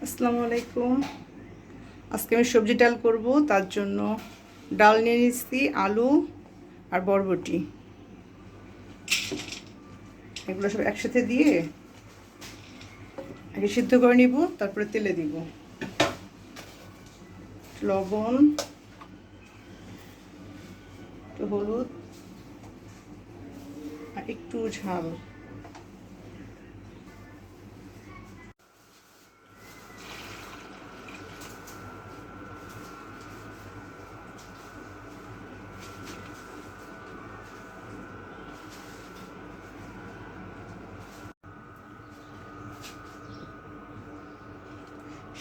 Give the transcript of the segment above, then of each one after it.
আসসালামু আলাইকুম। আজকে আমি সবজি ডাল করব, তার জন্য ডাল নিয়ে নিচ্ছি, আলু আর বরবটি, এগুলো সব একসাথে দিয়ে আগে সিদ্ধ করে নিব, তারপরে তেলে দিব। লবণ, একটু হলুদ আর একটু ঝাল।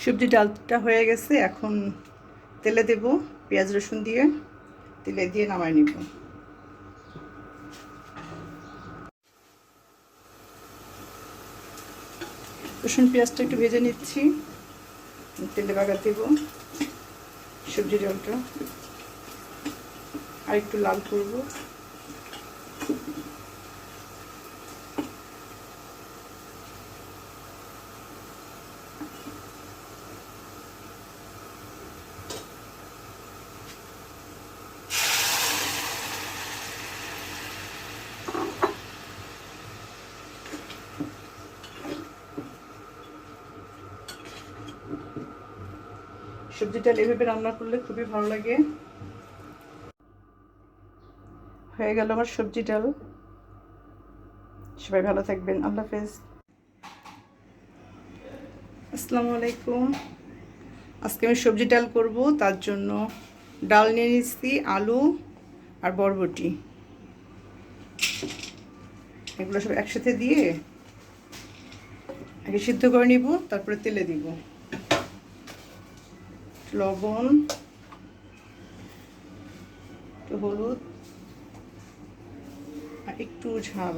সবজি ডালটা হয়ে গেছে, এখন তেলে দেব। পেঁয়াজ রসুন দিয়ে তেলে দিয়ে নামাই নিব। রসুন পেঁয়াজটা একটু ভেজে নিচ্ছি, তেলে বাগার দেব সবজি ডালটা, আর একটু লাল করব। সবজিটা এভাবে রান্না করলে খুবই ভালো লাগে। হয়ে গেল আমার সবজি ডাল। সবাই ভালো থাকবেন, আল্লাহ হাফেজ। আসসালামু আলাইকুম। আজকে আমি সবজি ডাল করব, তার জন্য ডাল নিয়ে নিচ্ছি, আলু আর বরবটি, এগুলো সব একসাথে দিয়ে আগে সিদ্ধ করে নিব, তারপরে তেলে দিব। লবণ, একটু হলুদ আর একটু ঝাল।